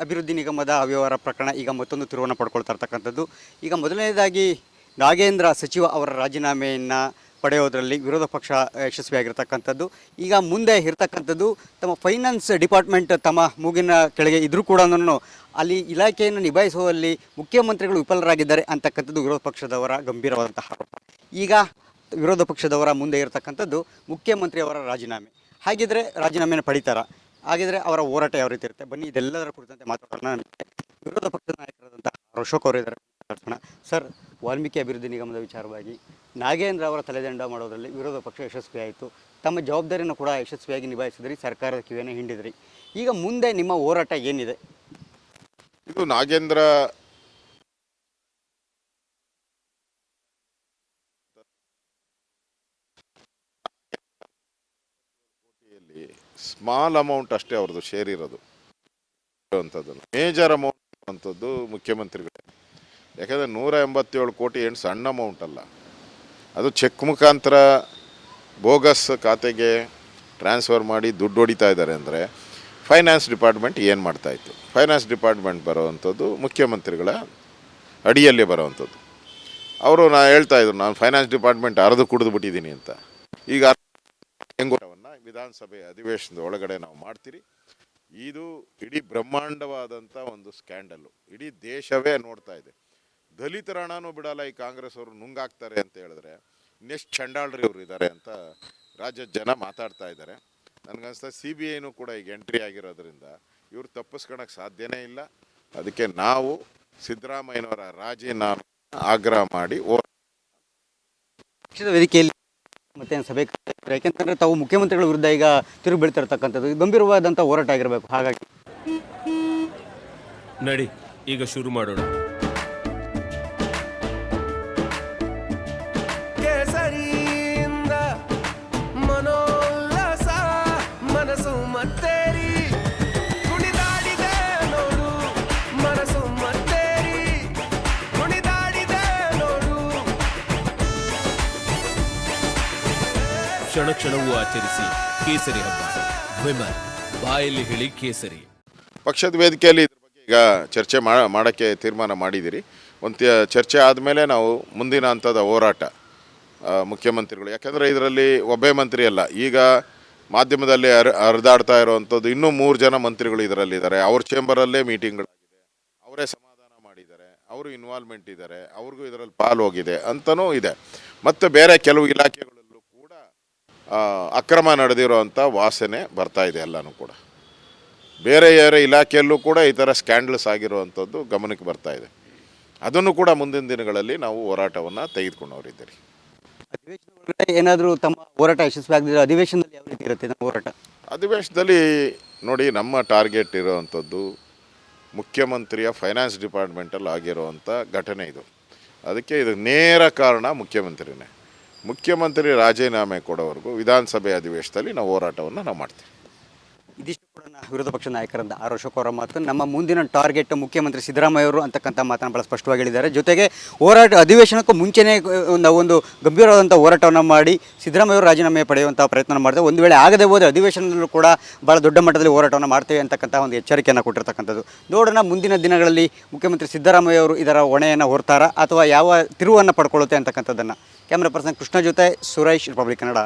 ಅಭಿವೃದ್ಧಿ ನಿಗಮದ ಅವ್ಯವಹಾರ ಪ್ರಕರಣ ಈಗ ಮತ್ತೊಂದು ತಿರುವನ್ನು ಪಡ್ಕೊಳ್ತಾ ಇರ್ತಕ್ಕಂಥದ್ದು. ಈಗ ಮೊದಲನೇದಾಗಿ ನಾಗೇಂದ್ರ ಸಚಿವ ಅವರ ರಾಜೀನಾಮೆಯನ್ನು ಪಡೆಯೋದರಲ್ಲಿ ವಿರೋಧ ಪಕ್ಷ ಯಶಸ್ವಿಯಾಗಿರ್ತಕ್ಕಂಥದ್ದು. ಈಗ ಮುಂದೆ ಇರ್ತಕ್ಕಂಥದ್ದು ತಮ್ಮ ಫೈನಾನ್ಸ್ ಡಿಪಾರ್ಟ್ಮೆಂಟ್ ತಮ್ಮ ಮೂಗಿನ ಕೆಳಗೆ ಇದ್ರೂ ಕೂಡ ಅಲ್ಲಿ ಇಲಾಖೆಯನ್ನು ನಿಭಾಯಿಸುವಲ್ಲಿ ಮುಖ್ಯಮಂತ್ರಿಗಳು ವಿಫಲರಾಗಿದ್ದಾರೆ ಅಂತಕ್ಕಂಥದ್ದು ವಿರೋಧ ಪಕ್ಷದವರ ಗಂಭೀರವಾದಂತಹ ಆರೋಪ. ಈಗ ವಿರೋಧ ಪಕ್ಷದವರ ಮುಂದೆ ಇರತಕ್ಕಂಥದ್ದು ಮುಖ್ಯಮಂತ್ರಿಯವರ ರಾಜೀನಾಮೆ. ಹಾಗಿದ್ರೆ ರಾಜೀನಾಮೆಯನ್ನು ಪಡಿತಾರ? ಹಾಗಿದ್ರೆ ಅವರ ಹೋರಾಟ ಯಾವ ರೀತಿ ಇರುತ್ತೆ? ಬನ್ನಿ ಇದೆಲ್ಲದರ ಕುರಿತಂತೆ ಮಾತಾಡೋಣ. ವಿರೋಧ ಪಕ್ಷದ ನಾಯಕರಾದಂತಹ ಅಶೋಕ್ ಅವರು ಇದ್ದಾರೆ. ಸರ್, ವಾಲ್ಮೀಕಿ ಅಭಿವೃದ್ಧಿ ನಿಗಮದ ವಿಚಾರವಾಗಿ ನಾಗೇಂದ್ರ ಅವರ ತಲೆದಂಡ ಮಾಡೋದರಲ್ಲಿ ವಿರೋಧ ಪಕ್ಷ ಯಶಸ್ವಿಯಾಯಿತು. ತಮ್ಮ ಜವಾಬ್ದಾರಿಯನ್ನು ಕೂಡ ಯಶಸ್ವಿಯಾಗಿ ನಿಭಾಯಿಸಿದ್ರಿ, ಸರ್ಕಾರದ ಕಿವಿಯನ್ನು ಹಿಂಡಿದ್ರಿ. ಈಗ ಮುಂದೆ ನಿಮ್ಮ ಹೋರಾಟ ಏನಿದೆ? ಇದು ನಾಗೇಂದ್ರ ಸ್ಮಾಲ್ ಅಮೌಂಟ್ ಅಷ್ಟೇ ಅವ್ರದ್ದು ಶೇರ್ ಇರೋದು. ಮೇಜರ್ ಅಮೌಂಟ್ ಅಂತದ್ದು ಮುಖ್ಯಮಂತ್ರಿಗಳೇ. ಯಾಕಂದರೆ 187 ಕೋಟಿ ಏನು ಸಣ್ಣ ಅಮೌಂಟ್ ಅಲ್ಲ. ಅದು ಚೆಕ್ ಮುಖಾಂತರ ಬೋಗಸ್ ಖಾತೆಗೆ ಟ್ರಾನ್ಸ್ಫರ್ ಮಾಡಿ ದುಡ್ಡು ಹೊಡಿತಾ ಇದ್ದಾರೆ ಅಂದರೆ ಫೈನಾನ್ಸ್ ಡಿಪಾರ್ಟ್ಮೆಂಟ್ ಏನು ಮಾಡ್ತಾಯಿತ್ತು? ಫೈನಾನ್ಸ್ ಡಿಪಾರ್ಟ್ಮೆಂಟ್ ಬರೋವಂಥದ್ದು ಮುಖ್ಯಮಂತ್ರಿಗಳ ಅಡಿಯಲ್ಲೇ ಬರೋವಂಥದ್ದು. ಅವರು ಹೇಳ್ತಾಯಿದ್ರು, ನಾನು ಫೈನಾನ್ಸ್ ಡಿಪಾರ್ಟ್ಮೆಂಟ್ ಅರ್ದು ಕುಡಿದು ಬಿಟ್ಟಿದ್ದೀನಿ ಅಂತ. ಈಗ ಹೆಂಗೋವನ್ನು ವಿಧಾನಸಭೆ ಅಧಿವೇಶನದ ಒಳಗಡೆ ನಾವು ಮಾಡ್ತೀರಿ. ಇದು ಇಡೀ ಬ್ರಹ್ಮಾಂಡವಾದಂಥ ಒಂದು ಸ್ಕ್ಯಾಂಡಲ್ಲು. ಇಡೀ ದೇಶವೇ ನೋಡ್ತಾ ಇದೆ. ದಲಿತರ ಹಣನೂ ಬಿಡಲ್ಲ ಈ ಕಾಂಗ್ರೆಸ್ ಅವರು ನುಂಗಾಕ್ತಾರೆ ಅಂತ ಹೇಳಿದ್ರೆ ಇನ್ನೆಷ್ಟು ಚಂಡಾಳ್ರಿ ಅವರು ಇದ್ದಾರೆ ಅಂತ ರಾಜ್ಯದ ಜನ ಮಾತಾಡ್ತಾ ಇದ್ದಾರೆ. ನನಗನ್ನಿಸ್ತಾ CBIನೂ ಕೂಡ ಈಗ ಎಂಟ್ರಿ ಆಗಿರೋದ್ರಿಂದ ಇವರು ತಪ್ಪಿಸ್ಕೊಳಕ್ಕೆ ಸಾಧ್ಯನೇ ಇಲ್ಲ. ಅದಕ್ಕೆ ನಾವು ಸಿದ್ದರಾಮಯ್ಯನವರ ರಾಜೀನಾಮೆ ಆಗ್ರಹ ಮಾಡಿ ಪಕ್ಷದ ವೇದಿಕೆಯಲ್ಲಿ ಮತ್ತೆ ಸಭೆ, ಯಾಕೆಂತಂದ್ರೆ ತಾವು ಮುಖ್ಯಮಂತ್ರಿಗಳ ವಿರುದ್ಧ ಈಗ ತಿರುಗಿ ಬೀಳ್ತಿರ್ತಕ್ಕಂಥದ್ದು ಗಂಭೀರವಾದಂಥ ಹೋರಾಟ ಆಗಿರಬೇಕು. ಹಾಗಾಗಿ ನಡಿ ಈಗ ಶುರು ಮಾಡೋಣ. ಕ್ಷಣ ಕ್ಷಣವೂ ಆಚರಿಸಿ ಕೇಸರಿ ಹಬ್ಬ. ವಿಮಲ್ ಬಾಯಲ್ಲಿ ಹೇಳಿ ಕೇಸರಿ. ಪಕ್ಷದ ವೇದಿಕೆಯಲ್ಲಿ ಇದ್ರ ಬಗ್ಗೆ ಈಗ ಚರ್ಚೆ ಮಾಡೋಕ್ಕೆ ತೀರ್ಮಾನ ಮಾಡಿದ್ದೀರಿ. ಒಂದು ಚರ್ಚೆ ಆದಮೇಲೆ ನಾವು ಮುಂದಿನ ಹಂತದ ಹೋರಾಟ ಮುಖ್ಯಮಂತ್ರಿಗಳು, ಯಾಕಂದರೆ ಇದರಲ್ಲಿ ಒಬ್ಬೇ ಮಂತ್ರಿ ಅಲ್ಲ, ಈಗ ಮಾಧ್ಯಮದಲ್ಲಿ ಹರಿದಾಡ್ತಾ ಇರೋವಂಥದ್ದು ಇನ್ನೂ 3 ಜನ ಮಂತ್ರಿಗಳು ಇದರಲ್ಲಿದ್ದಾರೆ. ಅವ್ರ ಚೇಂಬರಲ್ಲೇ ಮೀಟಿಂಗ್ಗಳಾಗಿದೆ, ಅವರೇ ಸಮಾಧಾನ ಮಾಡಿದ್ದಾರೆ, ಅವರು ಇನ್ವಾಲ್ವ್ಮೆಂಟ್ ಇದ್ದಾರೆ, ಅವ್ರಿಗೂ ಇದರಲ್ಲಿ ಪಾಲು ಹೋಗಿದೆ ಅಂತಲೂ ಇದೆ. ಮತ್ತು ಬೇರೆ ಕೆಲವು ಇಲಾಖೆಗಳಲ್ಲೂ ಕೂಡ ಅಕ್ರಮ ನಡೆದಿರೋವಂಥ ವಾಸನೆ ಬರ್ತಾ ಇದೆ. ಎಲ್ಲನೂ ಕೂಡ ಬೇರೆ ಇಲಾಖೆಯಲ್ಲೂ ಕೂಡ ಈ ಥರ ಸ್ಕ್ಯಾಂಡಲ್ಸ್ ಆಗಿರುವಂಥದ್ದು ಗಮನಕ್ಕೆ ಬರ್ತಾ ಇದೆ. ಅದನ್ನು ಕೂಡ ಮುಂದಿನ ದಿನಗಳಲ್ಲಿ ನಾವು ಹೋರಾಟವನ್ನು ತೆಗೆದುಕೊಂಡವರಿದ್ದೀರಿ. ಏನಾದರೂ ತಮ್ಮ ಹೋರಾಟ ಯಶಸ್ವಿ ಆಗದಿರೋ ಅಧಿವೇಶನದಲ್ಲಿ ಯಾವ ರೀತಿ ಇರುತ್ತೆ ನಮ್ಮ ಹೋರಾಟ? ಅಧಿವೇಶನದಲ್ಲಿ ನೋಡಿ, ನಮ್ಮ ಟಾರ್ಗೆಟ್ ಇರೋವಂಥದ್ದು ಮುಖ್ಯಮಂತ್ರಿಯ ಫೈನಾನ್ಸ್ ಡಿಪಾರ್ಟ್ಮೆಂಟಲ್ಲಿ ಆಗಿರುವಂಥ ಘಟನೆ ಇದು. ಅದಕ್ಕೆ ಇದು ನೇರ ಕಾರಣ ಮುಖ್ಯಮಂತ್ರಿನೇ. ಮುಖ್ಯಮಂತ್ರಿ ರಾಜೀನಾಮೆ ಕೊಡೋವರೆಗೂ ವಿಧಾನಸಭೆ ಅಧಿವೇಶನದಲ್ಲಿ ನಾವು ಹೋರಾಟವನ್ನು ನಾವು ಮಾಡ್ತೀವಿ. ಇದಿಷ್ಟು ಕೂಡ ವಿರೋಧ ಪಕ್ಷ ನಾಯಕರಾದ ಅಶೋಕ್ ಅವರ ಮಾತು. ನಮ್ಮ ಮುಂದಿನ ಟಾರ್ಗೆಟ್ ಮುಖ್ಯಮಂತ್ರಿ ಸಿದ್ದರಾಮಯ್ಯ ಅವರು ಅಂತಕ್ಕಂಥ ಮಾತನ್ನು ಭಾಳ ಸ್ಪಷ್ಟವಾಗಿ ಹೇಳಿದ್ದಾರೆ. ಜೊತೆಗೆ ಹೋರಾಟ ಅಧಿವೇಶನಕ್ಕೂ ಮುಂಚೆನೇ ಒಂದು ಗಂಭೀರವಾದಂಥ ಹೋರಾಟವನ್ನು ಮಾಡಿ ಸಿದ್ದರಾಮಯ್ಯ ಅವರು ರಾಜೀನಾಮೆ ಪಡೆಯುವಂಥ ಪ್ರಯತ್ನ ಮಾಡ್ತೇವೆ. ಒಂದು ವೇಳೆ ಆಗದೆ ಹೋದರೆ ಅಧಿವೇಶನದಲ್ಲೂ ಕೂಡ ಭಾಳ ದೊಡ್ಡ ಮಟ್ಟದಲ್ಲಿ ಹೋರಾಟವನ್ನು ಮಾಡ್ತೇವೆ ಅಂತಕ್ಕಂಥ ಒಂದು ಎಚ್ಚರಿಕೆಯನ್ನು ಕೊಟ್ಟಿರ್ತಕ್ಕಂಥದ್ದು. ನೋಡೋಣ ಮುಂದಿನ ದಿನಗಳಲ್ಲಿ ಮುಖ್ಯಮಂತ್ರಿ ಸಿದ್ದರಾಮಯ್ಯ ಅವರು ಇದರ ಹೊಣೆಯನ್ನು ಹೊರ್ತಾರಾ ಅಥವಾ ಯಾವ ತಿರುವನ್ನು ಪಡ್ಕೊಳ್ಳುತ್ತೆ ಅಂತಕ್ಕಂಥದ್ದನ್ನು. ಕ್ಯಾಮ್ರಾ ಪರ್ಸನ್ ಕೃಷ್ಣ ಜೊತೆ ಸುರೇಶ್, ರಿಪಬ್ಲಿಕ್ ಕನ್ನಡ.